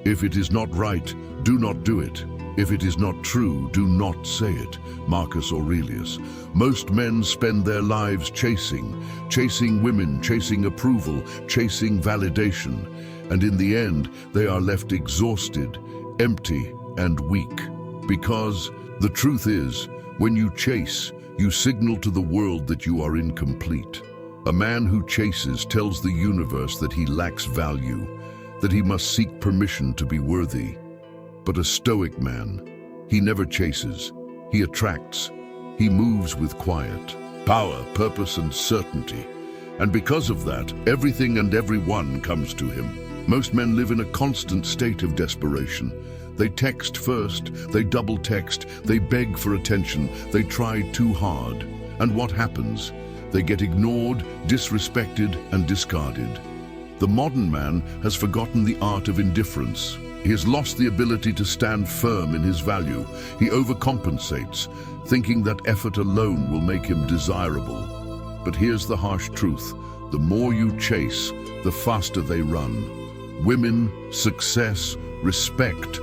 If it is not right, do not do it. If it is not true, do not say it. Marcus Aurelius. Most men spend their lives chasing women, chasing approval, chasing validation. And in the end, they are left exhausted, empty, and weak. Because the truth is, when you chase, you signal to the world that you are incomplete. A man who chases tells the universe that he lacks value, that he must seek permission to be worthy. But a Stoic man, he never chases, he attracts. He moves with quiet, power, purpose, and certainty. And because of that, everything and everyone comes to him. Most men live in a constant state of desperation. They text first, they double text, they beg for attention, they try too hard. And what happens? They get ignored, disrespected, and discarded. The modern man has forgotten the art of indifference. He has lost the ability to stand firm in his value. He overcompensates, thinking that effort alone will make him desirable. But here's the harsh truth. The more you chase, the faster they run. Women, success, respect,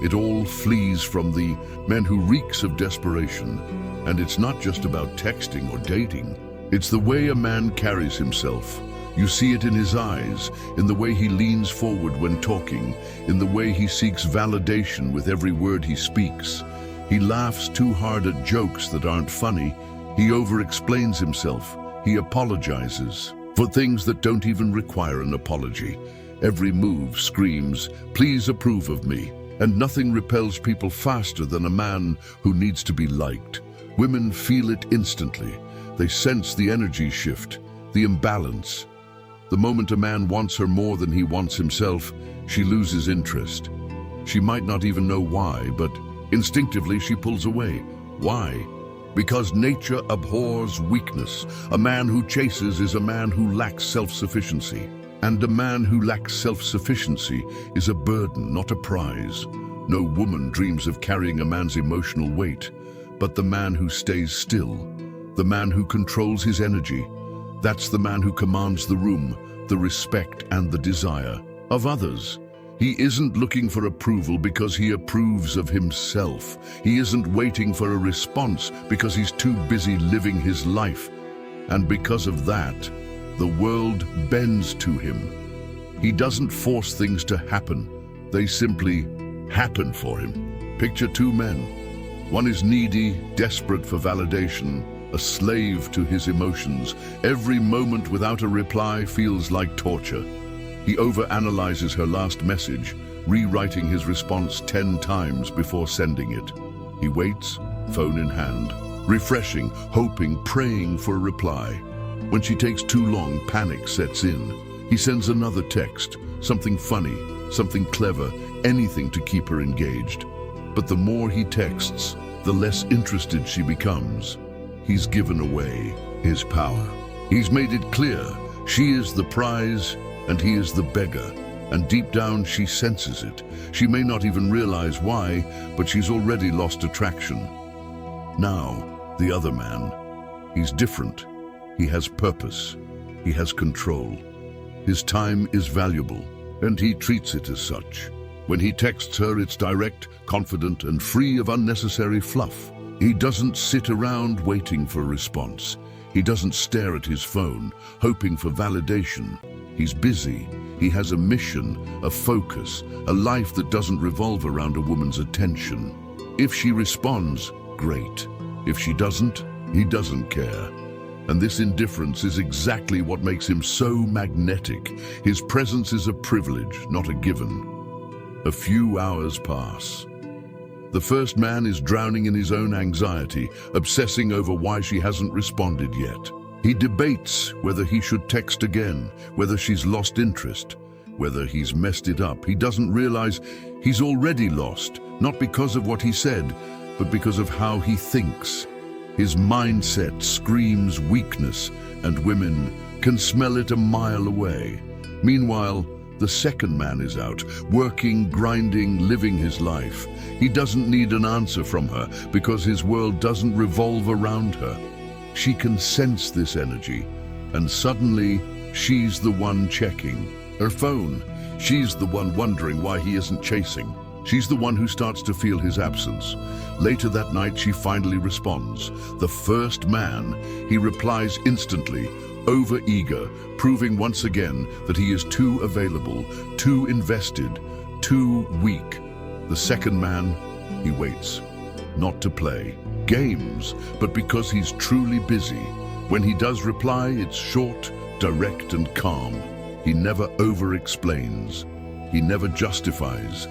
it all flees from the man who reeks of desperation. And it's not just about texting or dating. It's the way a man carries himself. You see it in his eyes, in the way he leans forward when talking, in the way he seeks validation with every word he speaks. He laughs too hard at jokes that aren't funny. He over-explains himself. He apologizes for things that don't even require an apology. Every move screams, "Please approve of me." And nothing repels people faster than a man who needs to be liked. Women feel it instantly. They sense the energy shift, the imbalance. The moment a man wants her more than he wants himself, she loses interest. She might not even know why, but instinctively she pulls away. Why? Because nature abhors weakness. A man who chases is a man who lacks self-sufficiency. And a man who lacks self-sufficiency is a burden, not a prize. No woman dreams of carrying a man's emotional weight, but the man who stays still, the man who controls his energy. That's the man who commands the room, the respect and the desire of others. He isn't looking for approval because he approves of himself. He isn't waiting for a response because he's too busy living his life. And because of that, the world bends to him. He doesn't force things to happen. They simply happen for him. Picture two men. One is needy, desperate for validation, a slave to his emotions. Every moment without a reply feels like torture. He overanalyzes her last message, rewriting his response 10 times before sending it. He waits, phone in hand, refreshing, hoping, praying for a reply. When she takes too long, panic sets in. He sends another text, something funny, something clever, anything to keep her engaged. But the more he texts, the less interested she becomes. He's given away his power. He's made it clear she is the prize and he is the beggar. And deep down she senses it. She may not even realize why, but she's already lost attraction. Now, the other man. He's different. He has purpose. He has control. His time is valuable, and he treats it as such. When he texts her, it's direct, confident, and free of unnecessary fluff. He doesn't sit around waiting for a response. He doesn't stare at his phone, hoping for validation. He's busy. He has a mission, a focus, a life that doesn't revolve around a woman's attention. If she responds, great. If she doesn't, he doesn't care. And this indifference is exactly what makes him so magnetic. His presence is a privilege, not a given. A few hours pass. The first man is drowning in his own anxiety, obsessing over why she hasn't responded yet. He debates whether he should text again, whether she's lost interest, whether he's messed it up. He doesn't realize he's already lost, not because of what he said, but because of how he thinks. His mindset screams weakness, and women can smell it a mile away. Meanwhile, the second man is out, working, grinding, living his life. He doesn't need an answer from her because his world doesn't revolve around her. She can sense this energy, and suddenly she's the one checking her phone. She's the one wondering why he isn't chasing. She's the one who starts to feel his absence. Later that night, she finally responds. The first man, he replies instantly, over-eager, proving once again that he is too available, too invested, too weak. The second man, he waits. Not to play games, but because he's truly busy. When he does reply, it's short, direct, and calm. He never over-explains. He never justifies.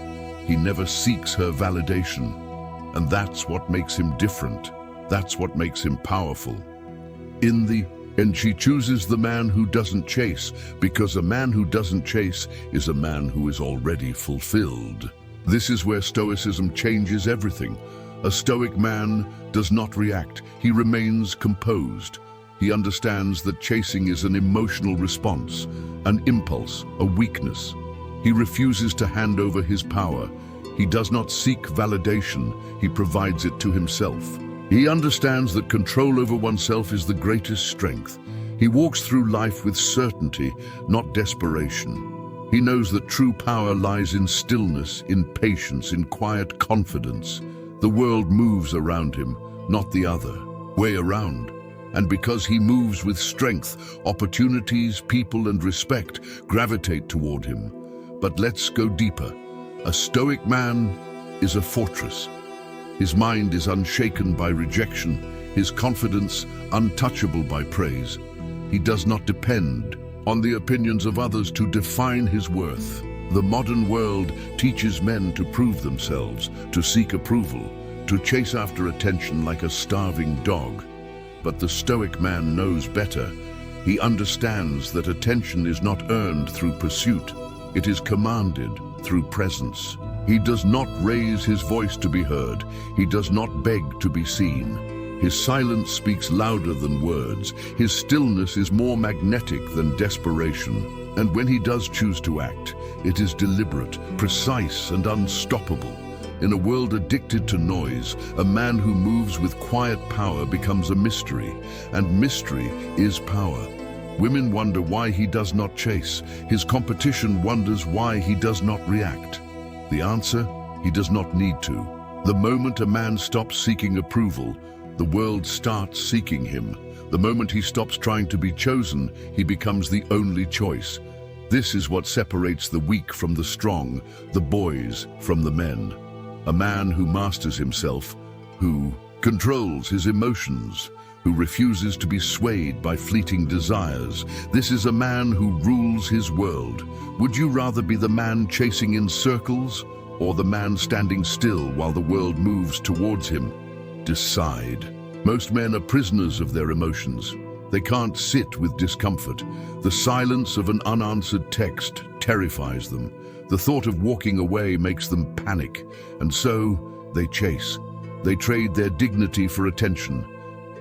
He never seeks her validation. And that's what makes him different. That's what makes him powerful. In the end, she chooses the man who doesn't chase, because a man who doesn't chase is a man who is already fulfilled. This is where Stoicism changes everything. A Stoic man does not react. He remains composed. He understands that chasing is an emotional response, an impulse, a weakness. He refuses to hand over his power. He does not seek validation. He provides it to himself. He understands that control over oneself is the greatest strength. He walks through life with certainty, not desperation. He knows that true power lies in stillness, in patience, in quiet confidence. The world moves around him, not the other way around. And because he moves with strength, opportunities, people, and respect gravitate toward him. But let's go deeper. A Stoic man is a fortress. His mind is unshaken by rejection, his confidence untouchable by praise. He does not depend on the opinions of others to define his worth. The modern world teaches men to prove themselves, to seek approval, to chase after attention like a starving dog. But the Stoic man knows better. He understands that attention is not earned through pursuit. It is commanded through presence. He does not raise his voice to be heard. He does not beg to be seen. His silence speaks louder than words. His stillness is more magnetic than desperation. And when he does choose to act, it is deliberate, precise, and unstoppable. In a world addicted to noise, a man who moves with quiet power becomes a mystery, and mystery is power. Women wonder why he does not chase. His competition wonders why he does not react. The answer? He does not need to. The moment a man stops seeking approval, the world starts seeking him. The moment he stops trying to be chosen, he becomes the only choice. This is what separates the weak from the strong, the boys from the men. A man who masters himself, who controls his emotions, who refuses to be swayed by fleeting desires. This is a man who rules his world. Would you rather be the man chasing in circles or the man standing still while the world moves towards him? Decide. Most men are prisoners of their emotions. They can't sit with discomfort. The silence of an unanswered text terrifies them. The thought of walking away makes them panic, and so they chase. They trade their dignity for attention.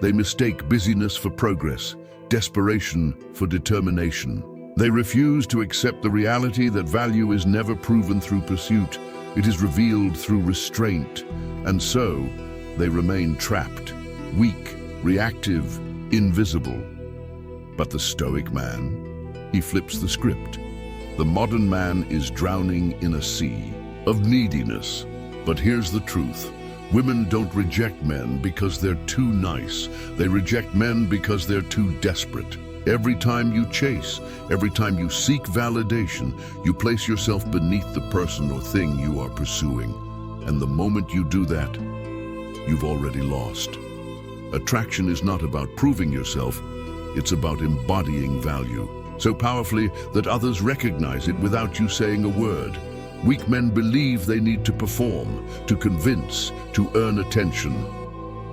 They mistake busyness for progress, desperation for determination. They refuse to accept the reality that value is never proven through pursuit. It is revealed through restraint, and so they remain trapped, weak, reactive, invisible. But the Stoic man, he flips the script. The modern man is drowning in a sea of neediness. But here's the truth. Women don't reject men because they're too nice. They reject men because they're too desperate. Every time you chase, every time you seek validation, you place yourself beneath the person or thing you are pursuing. And the moment you do that, you've already lost. Attraction is not about proving yourself, it's about embodying value, so powerfully that others recognize it without you saying a word. Weak men believe they need to perform, to convince, to earn attention.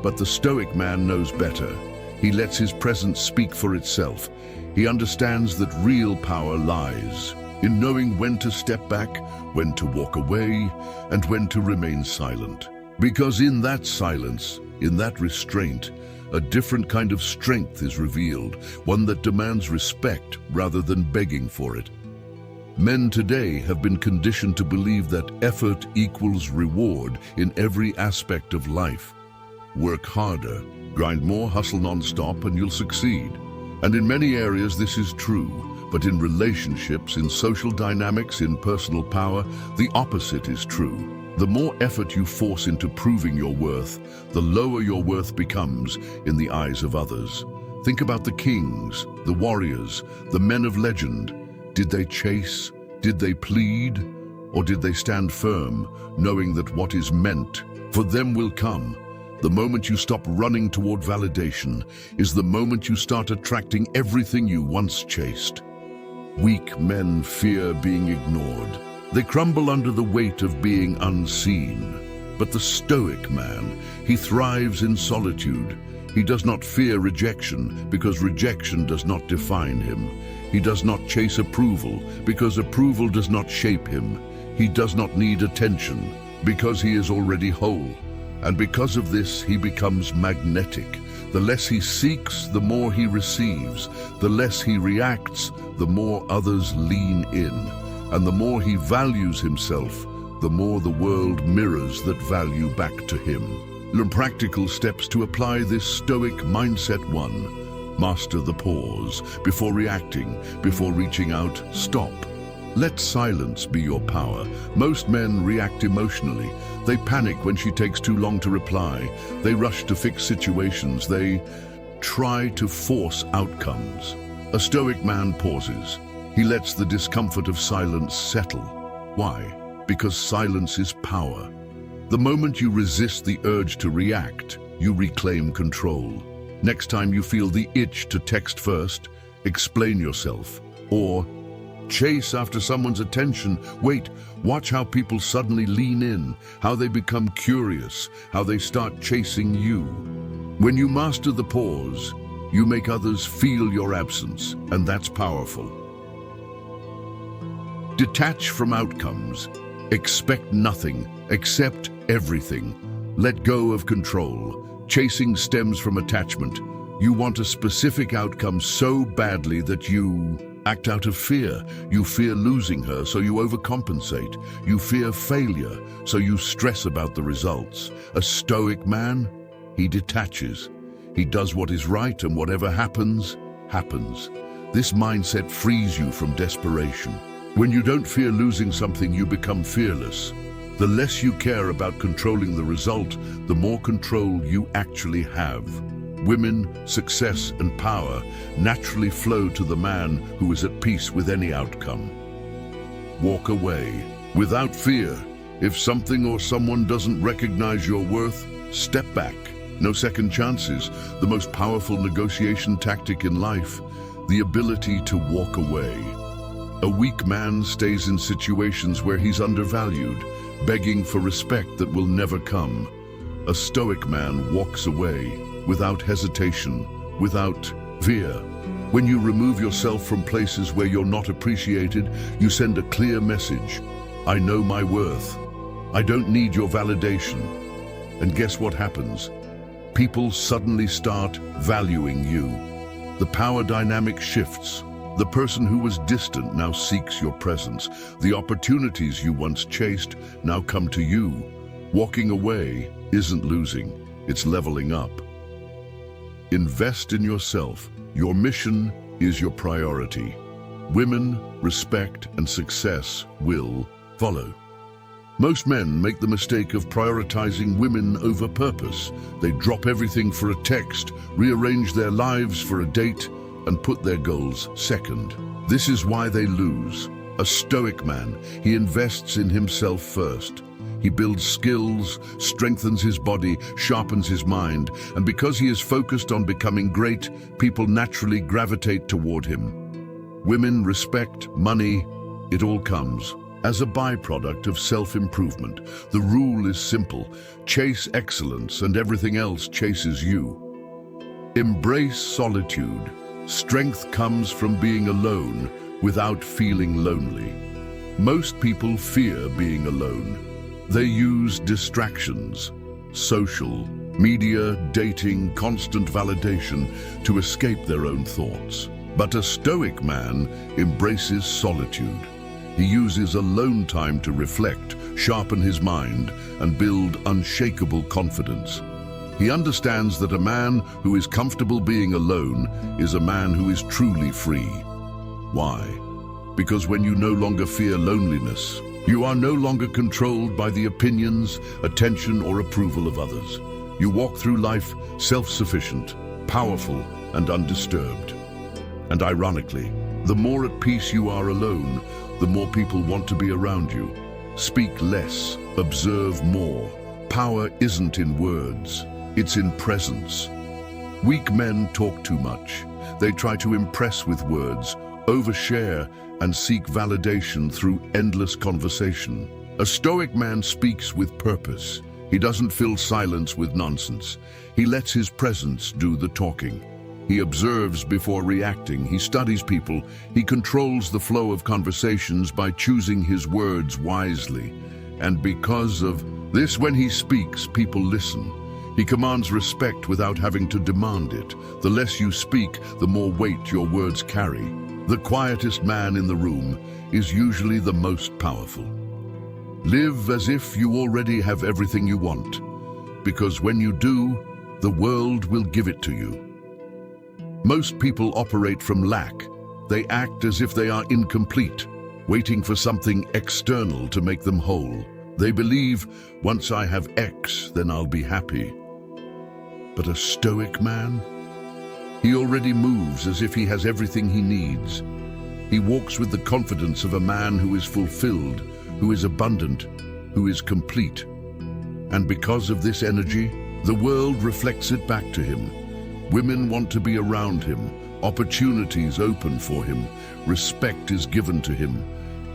But the Stoic man knows better. He lets his presence speak for itself. He understands that real power lies in knowing when to step back, when to walk away, and when to remain silent. Because in that silence, in that restraint, a different kind of strength is revealed, one that demands respect rather than begging for it. Men today have been conditioned to believe that effort equals reward in every aspect of life. Work harder, grind more, hustle non-stop, and you'll succeed. And in many areas this is true. But in relationships, in social dynamics, in personal power, the opposite is true. The more effort you force into proving your worth, the lower your worth becomes in the eyes of others. Think about the kings, the warriors, the men of legend. Did they chase? Did they plead? Or did they stand firm, knowing that what is meant for them will come? The moment you stop running toward validation is the moment you start attracting everything you once chased. Weak men fear being ignored. They crumble under the weight of being unseen. But the Stoic man, he thrives in solitude. He does not fear rejection because rejection does not define him. He does not chase approval because approval does not shape him. He does not need attention because he is already whole. And because of this, he becomes magnetic. The less he seeks, the more he receives. The less he reacts, the more others lean in. And the more he values himself, the more the world mirrors that value back to him. Learn practical steps to apply this Stoic mindset. 1. Master the pause. Before reacting, before reaching out, stop. Let silence be your power. Most men react emotionally. They panic when she takes too long to reply. They rush to fix situations. They try to force outcomes. A Stoic man pauses. He lets the discomfort of silence settle. Why? Because silence is power. The moment you resist the urge to react, you reclaim control. Next time you feel the itch to text first, explain yourself. Or chase after someone's attention. Wait, watch how people suddenly lean in, how they become curious, how they start chasing you. When you master the pause, you make others feel your absence, and that's powerful. Detach from outcomes. Expect nothing, accept everything. Let go of control. Chasing stems from attachment. You want a specific outcome so badly that you act out of fear. You fear losing her, so you overcompensate. You fear failure, so you stress about the results. A Stoic man, he detaches. He does what is right, and whatever happens, happens. This mindset frees you from desperation. When you don't fear losing something, you become fearless. The less you care about controlling the result, the more control you actually have. Women, success, and power naturally flow to the man who is at peace with any outcome. Walk away without fear. If something or someone doesn't recognize your worth, step back. No second chances. The most powerful negotiation tactic in life, the ability to walk away. A weak man stays in situations where he's undervalued, begging for respect that will never come. A Stoic man walks away without hesitation, without fear. When you remove yourself from places where you're not appreciated, you send a clear message. I know my worth. I don't need your validation. And guess what happens? People suddenly start valuing you. The power dynamic shifts. The person who was distant now seeks your presence. The opportunities you once chased now come to you. Walking away isn't losing, it's leveling up. Invest in yourself. Your mission is your priority. Women, respect, and success will follow. Most men make the mistake of prioritizing women over purpose. They drop everything for a text, rearrange their lives for a date, and put their goals second. This is why they lose. A Stoic man, he invests in himself first. He builds skills, strengthens his body, sharpens his mind, and because he is focused on becoming great, people naturally gravitate toward him. Women, respect, money, it all comes as a byproduct of self-improvement. The rule is simple: chase excellence and everything else chases you. Embrace solitude. Strength comes from being alone without feeling lonely. Most people fear being alone. They use distractions, social, media, dating, constant validation to escape their own thoughts. But a Stoic man embraces solitude. He uses alone time to reflect, sharpen his mind, and build unshakable confidence. He understands that a man who is comfortable being alone is a man who is truly free. Why? Because when you no longer fear loneliness, you are no longer controlled by the opinions, attention, or approval of others. You walk through life self-sufficient, powerful, and undisturbed. And ironically, the more at peace you are alone, the more people want to be around you. Speak less, observe more. Power isn't in words, it's in presence. Weak men talk too much. They try to impress with words, overshare, and seek validation through endless conversation. A Stoic man speaks with purpose. He doesn't fill silence with nonsense. He lets his presence do the talking. He observes before reacting. He studies people. He controls the flow of conversations by choosing his words wisely. And because of this, when he speaks, people listen. He commands respect without having to demand it. The less you speak, the more weight your words carry. The quietest man in the room is usually the most powerful. Live as if you already have everything you want, because when you do, the world will give it to you. Most people operate from lack. They act as if they are incomplete, waiting for something external to make them whole. They believe, once I have X, then I'll be happy. But a Stoic man? He already moves as if he has everything he needs. He walks with the confidence of a man who is fulfilled, who is abundant, who is complete. And because of this energy, the world reflects it back to him. Women want to be around him. Opportunities open for him. Respect is given to him.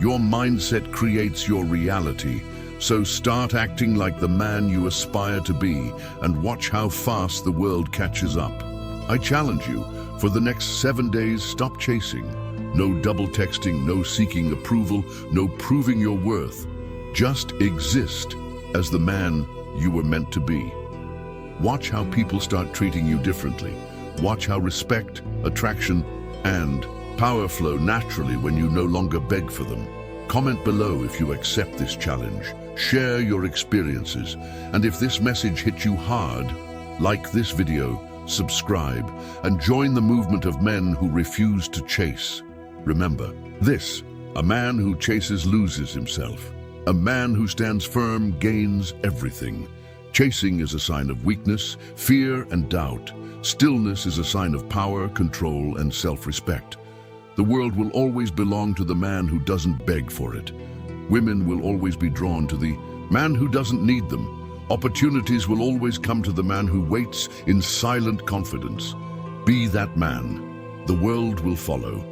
Your mindset creates your reality. So start acting like the man you aspire to be and watch how fast the world catches up. I challenge you, for the next 7 days, stop chasing. No double texting, no seeking approval, no proving your worth. Just exist as the man you were meant to be. Watch how people start treating you differently. Watch how respect, attraction, and power flow naturally when you no longer beg for them. Comment below if you accept this challenge. Share your experiences. And if this message hit you hard, like this video, subscribe, and join the movement of men who refuse to chase. Remember this: a man who chases loses himself. A man who stands firm gains everything. Chasing is a sign of weakness, fear, and doubt. Stillness is a sign of power, control, and self-respect. The world will always belong to the man who doesn't beg for it. Women will always be drawn to the man who doesn't need them. Opportunities will always come to the man who waits in silent confidence. Be that man. The world will follow.